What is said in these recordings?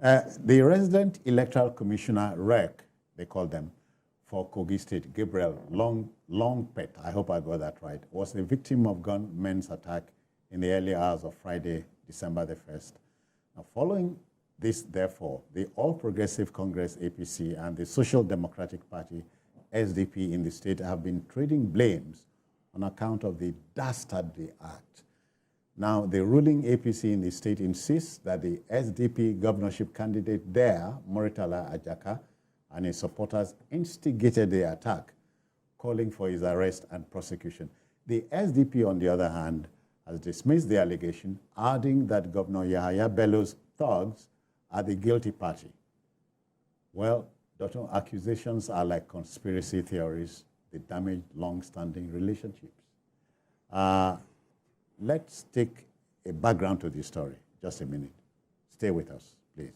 The Resident Electoral Commissioner, REC, they call them, for Kogi State, Gabriel Longpet, I hope I got that right, was the victim of gunmen's attack in the early hours of Friday, December the 1st. Now, following this, therefore, the All Progressive Congress, APC, and the Social Democratic Party, SDP, in the state have been trading blames on account of the dastardly act. Now, the ruling APC in the state insists that the SDP governorship candidate there, Muritala Ajaka, and his supporters instigated the attack, calling for his arrest and prosecution. The SDP, on the other hand, has dismissed the allegation, adding that Governor Yahaya Bello's thugs are the guilty party. Well, Doctor, accusations are like conspiracy theories. They damage long-standing relationships. Let's take a background to this story. Just a minute. Stay with us, please.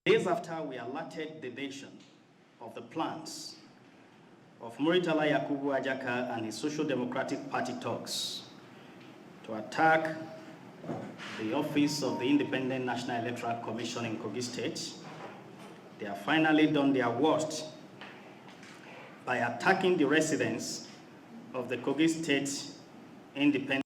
Days after we alerted the nation of the plans of Muritala Yakubu Ajaka and his Social Democratic Party talks to attack the office of the Independent National Electoral Commission in Kogi State, they have finally done their worst by attacking the residents of the Kogi State Independent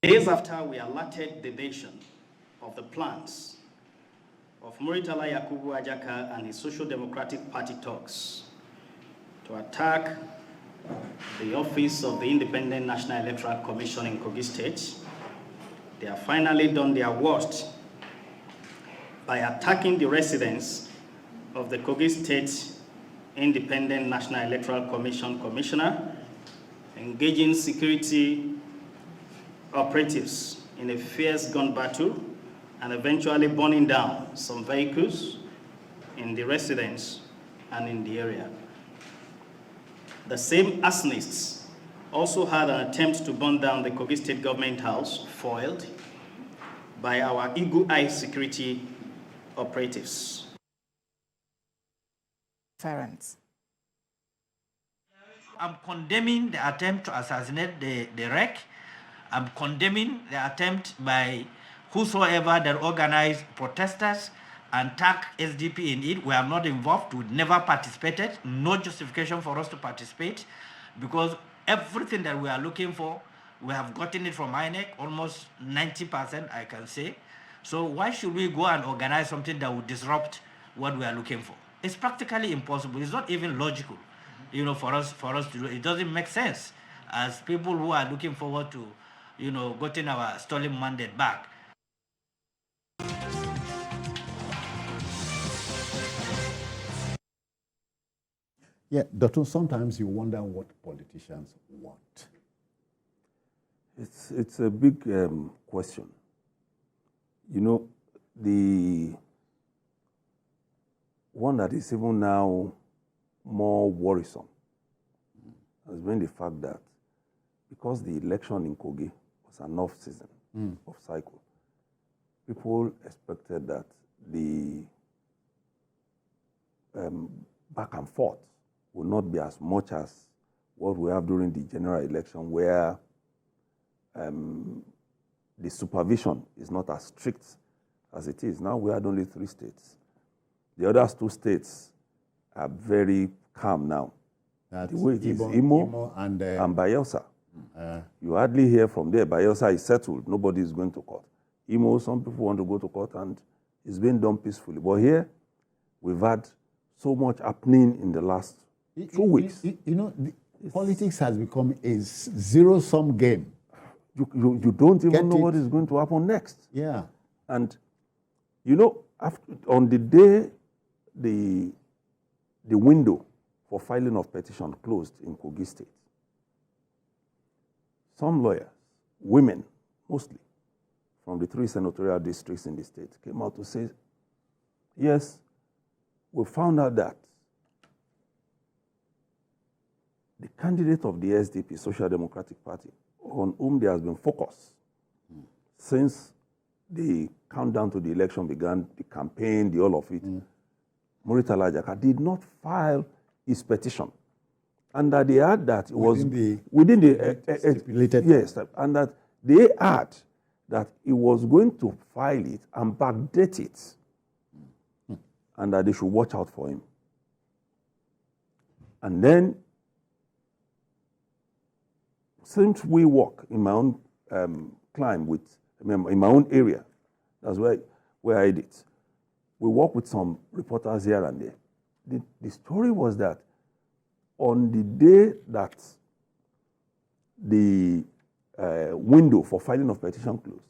Days after we alerted the nation of the plans of Muritala Yakubu Ajaka and his Social Democratic Party talks to attack the office of the Independent National Electoral Commission in Kogi State, they have finally done their worst by attacking the residents of the Kogi State Independent National Electoral Commission Commissioner, engaging security operatives in a fierce gun battle and eventually burning down some vehicles in the residence and in the area. The same arsonists also had an attempt to burn down the Kogi State Government House, foiled by our Eagle Eye security operatives. I'm condemning the attempt to assassinate the REC. I'm condemning the attempt by whosoever that organized protesters and tag SDP in it. We are not involved. We never participated. No justification for us to participate, because everything that we are looking for, we have gotten it from INEC, almost 90%, I can say. So why should we go and organize something that would disrupt what we are looking for? It's practically impossible. It's not even logical, for us to do. It doesn't make sense as people who are looking forward to, getting our stolen mandate back. Yeah, Doctor, sometimes you wonder what politicians want. It's a big question. The one that is even now more worrisome has been the fact that because the election in Kogi was an off-season, off-cycle, people expected that the back and forth will not be as much as what we have during the general election, where the supervision is not as strict as it is. Now we had only 3 states. The other 2 states are very calm now. That's the way it is Imo and Bayelsa. You hardly hear from there. Bayelsa is settled. Nobody is going to court. Imo, some people want to go to court, and it's being done peacefully. But here, we've had so much happening in the last 2 weeks. Politics has become a zero-sum game. You don't even know what is going to happen next. Yeah. And, on the day the window for filing of petition closed in Kogi State, some lawyers, women mostly, from the 3 senatorial districts in the state, came out to say, yes, we found out that the candidate of the SDP, Social Democratic Party, on whom there has been focus since the countdown to the election began, the campaign, the all of it, Muritala Ajaka did not file his petition. And that they had that it was within the stipulated. Yes, and that they had that he was going to file it and backdate it, and that they should watch out for him. And then, since we work in my own climb in my own area, that's where I did. We work with some reporters here and there. The story was that on the day that the window for filing of petition closed,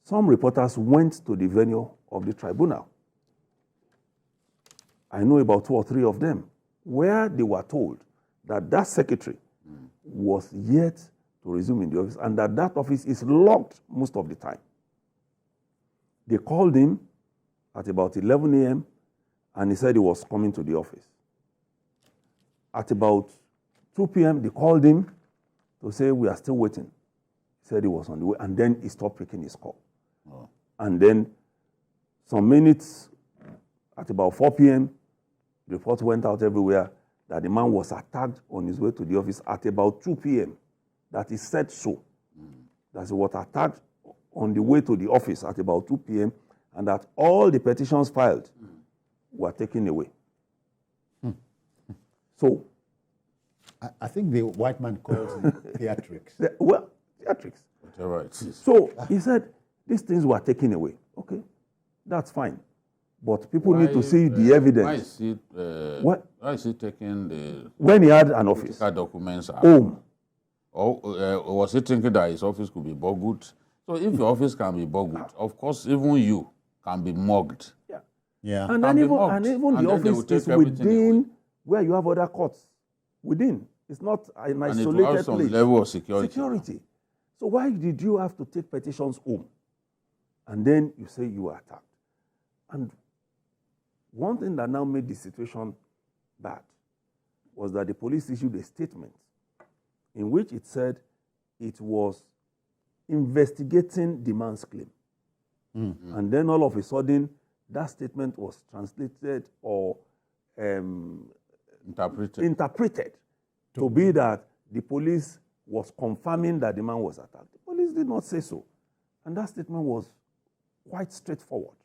some reporters went to the venue of the tribunal. I know about 2 or 3 of them, where they were told that that secretary was yet to resume in the office and that office is locked most of the time. They called him at about 11 a.m. and he said he was coming to the office. At about 2 p.m., they called him to say, we are still waiting. He said he was on the way, and then he stopped picking his call. Oh. And then some minutes, at about 4 p.m., the report went out everywhere that the man was attacked on his way to the office at about 2 p.m. That he said so. That he was attacked on the way to the office at about 2 p.m. and that all the petitions filed were taken away. So, I think the white man calls it theatrics. Well, theatrics. Whatever it is. So he said these things were taken away. Okay, that's fine. But people need to see the evidence. Why is he taking the when he had an office documents home? Or was he thinking that his office could be boggled? So if your office can be boggled, of course, even you can be mugged. Yeah. Yeah. And then even the office is within where you have other courts. Within. It's not an isolated and it will have some place. level of security. So why did you have to take petitions home? And then you say you were attacked. And one thing that now made the situation bad was that the police issued a statement in which it said it was investigating the man's claim. Mm-hmm. And then all of a sudden, that statement was translated or interpreted to be that the police was confirming that the man was attacked. The police did not say so. And that statement was quite straightforward.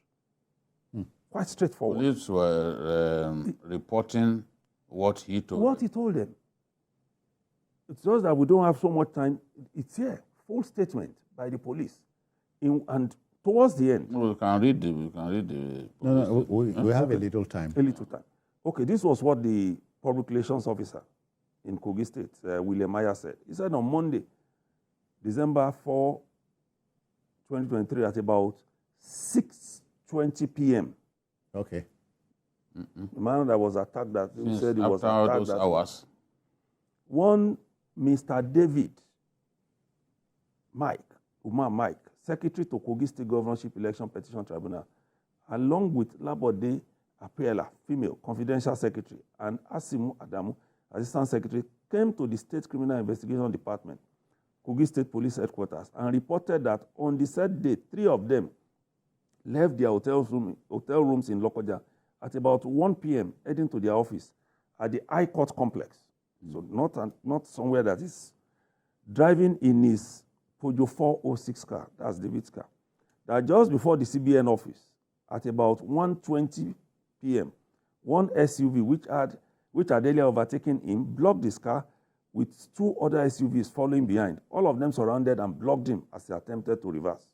Quite straightforward. Police were reporting what he told them. What he told them. It's just that we don't have so much time. It's here. Full statement by the police. And towards the end. No, we can read the No, we have a little time. A little time. Okay, this was what the public relations officer in Kogi State, William Meyer, said. He said on Monday, December 4, 2023, at about 6:20 p.m. Okay. The man that was attacked, that he said he was after attacked. Those hours. One Mr. David Umar Mike, Secretary to Kogi State Governorship Election Petition Tribunal, along with Labode Apiela, female, confidential secretary, and Asimu Adamu, assistant secretary, came to the State Criminal Investigation Department, Kogi State Police Headquarters, and reported that on the said date, 3 of them left their hotel rooms in Lokoja at about 1 p.m., heading to their office at the High Court Complex. So not somewhere that is driving in his Peugeot 406 car, that's David's car. That just before the CBN office, at about 1:20 p.m., one SUV which had earlier overtaken him blocked his car with 2 other SUVs following behind. All of them surrounded and blocked him as he attempted to reverse.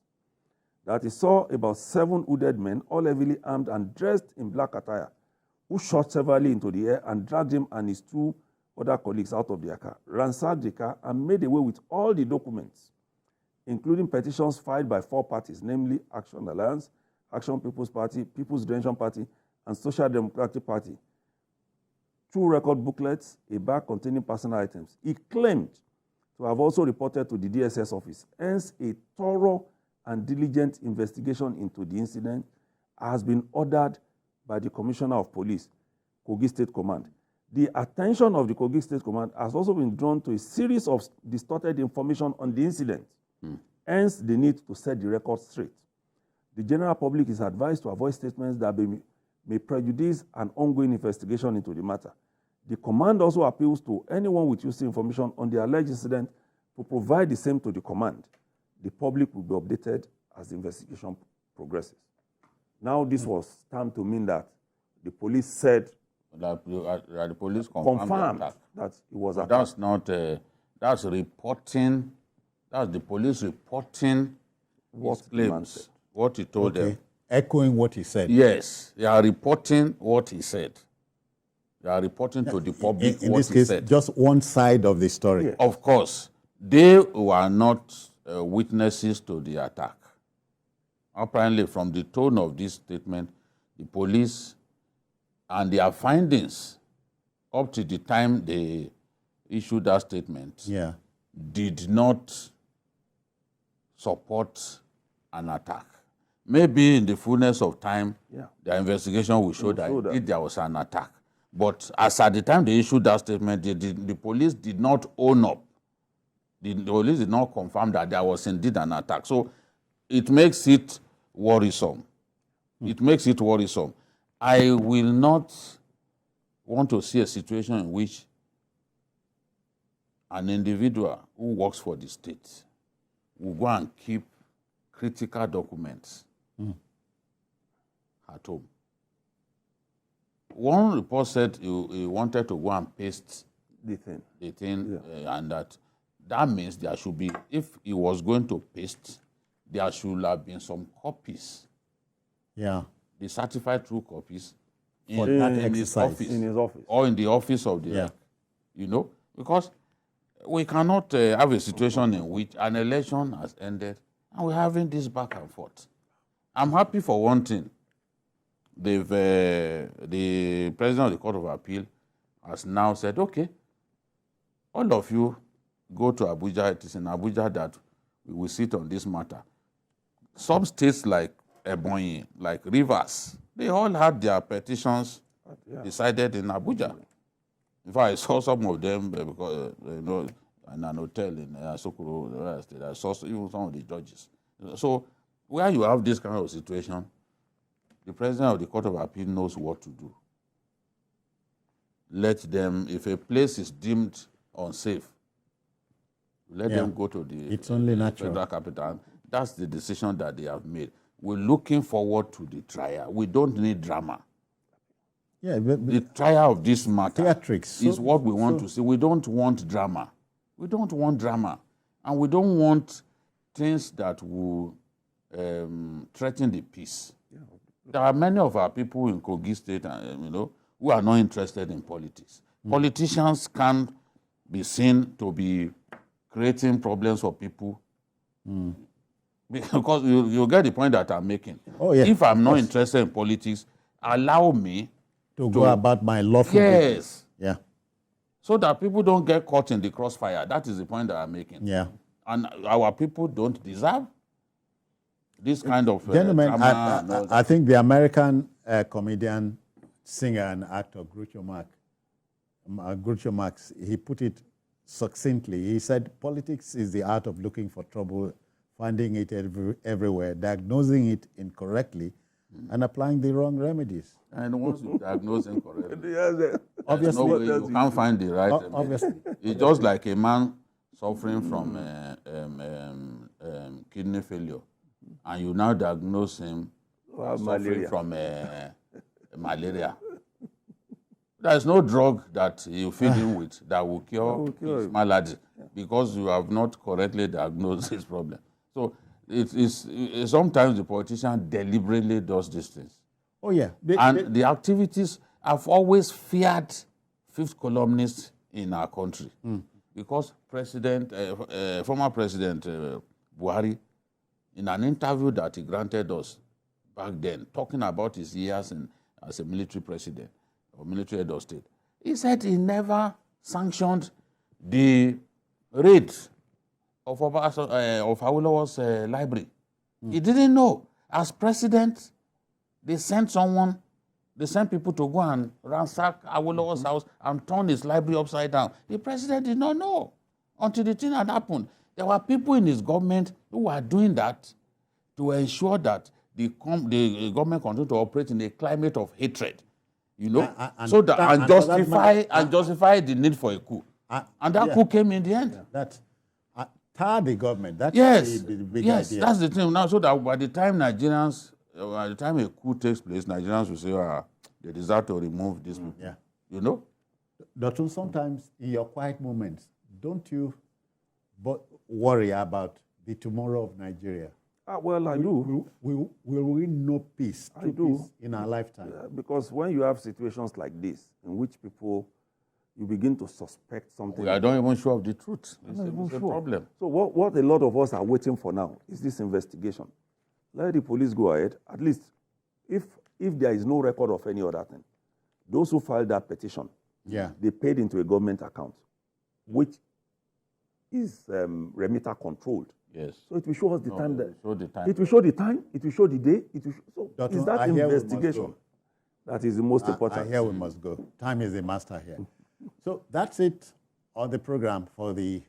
That he saw about 7 hooded men, all heavily armed and dressed in black attire, who shot severally into the air and dragged him and his 2 other colleagues out of their car, ransacked the car, and made away with all the documents, including petitions filed by 4 parties, namely Action Alliance, Action People's Party, People's Redemption Party, and Social Democratic Party. 2 record booklets, a bag containing personal items. He claimed to have also reported to the DSS office. Hence, a thorough and diligent investigation into the incident has been ordered by the Commissioner of Police, Kogi State Command. The attention of the Kogi State Command has also been drawn to a series of distorted information on the incident. Hence, the need to set the record straight. The general public is advised to avoid statements that may prejudice an ongoing investigation into the matter. The command also appeals to anyone with useful information on the alleged incident to provide the same to the command. The public will be updated as the investigation progresses. Now, this was time to mean that the police said That the police confirmed the attack. that it was attacked. That's not, that's reporting, that's the police reporting What his the man claims, said. what he told them. Echoing what he said. Yes, they are reporting what he said. They are reporting to the public In what this he case, said. just one side of the story. Yeah. Of course, they were not witnesses to the attack. Apparently, from the tone of this statement, the police and their findings up to the time they issued that statement Yeah. did not support an attack. Maybe in the fullness of time, the investigation will show that if there was an attack. But as at the time they issued that statement, the police did not own up. The police did not confirm that there was indeed an attack. So it makes it worrisome. It makes it worrisome. I will not want to see a situation in which an individual who works for the state will go and keep critical documents at home. One report said he wanted to go and paste The thing. and that means there should be, if he was going to paste, there should have been some copies, Yeah. the certified true copies For in that his exercise. office. In his office. Or in the office of the Yeah. you know, because we cannot have a situation in which an election has ended and we're having this back and forth. I'm happy for one thing. The president of the Court of Appeal has now said, okay, all of you go to Abuja. It is in Abuja that we will sit on this matter. Some states like Ebonyi, like Rivers, they all had their decided in Abuja. In fact, I saw some of them because, in an hotel in Sokoro, the other state. I saw even some of the judges. So where you have this kind of situation, the president of the Court of Appeal knows what to do. Let them, if a place is deemed unsafe, let them go to the It's only natural. federal capital. That's the decision that they have made. We're looking forward to the trial. We don't need drama. Yeah, The trial of this matter Theatrics. is what we want to see. We don't want drama. We don't want drama. And we don't want things that will threaten the peace. There are many of our people in Kogi State, who are not interested in politics. Politicians can be seen to be creating problems for people. Because you get the point that I'm making. Oh, yeah, If I'm of not course. interested in politics, allow me to go about my lawful business. yes, Yeah. so that people don't get caught in the crossfire. That is the point that I'm making. Yeah. And our people don't deserve this kind of Gentlemen, drama and all that. I think the American comedian, singer, and actor Groucho Marx, he put it succinctly. He said, politics is the art of looking for trouble, finding it everywhere, diagnosing it incorrectly, and applying the wrong remedies. And once you diagnose incorrectly, Obviously, no way you can't find the right remedy. obviously. It's just like a man suffering from kidney failure, and you now diagnose him suffering from malaria. There is no drug that you feed him with that will cure his malady because you have not correctly diagnosed his problem. So it is sometimes the politician deliberately does these things. Oh, yeah. And the activities, I've always feared fifth columnists in our country because former President Buhari, in an interview that he granted us back then, talking about his years as a military president or military head of state, he said he never sanctioned the raid of Awolowo's library. He didn't know. As president, they sent people to go and ransack Awolowo's house and turn his library upside down. The president did not know until the thing had happened. There were people in his government who were doing that to ensure that the government continued to operate in a climate of hatred, you know, justify the need for a coup. And that coup came in the end. Tar the government. That's the big idea. That's the thing now. So that by the time a coup takes place, Nigerians will say, they deserve to remove this people. Yeah. You know? Doctor, sometimes in your quiet moments, don't you worry about the tomorrow of Nigeria? Well, I do. Will we know peace? I do. Peace in our lifetime? Because when you have situations like this, in which you begin to suspect something. I don't even show up the truth. It's a sure. problem. So what a lot of us are waiting for now is this investigation. Let the police go ahead. At least, if there is no record of any other thing, those who filed that petition, they paid into a government account, which is remitter controlled. Yes. So it will show us the time. It will show the time. It will show the day. Doctor, is that investigation that is the most important? I hear we must go. Time is a master here. So that's it on the program for the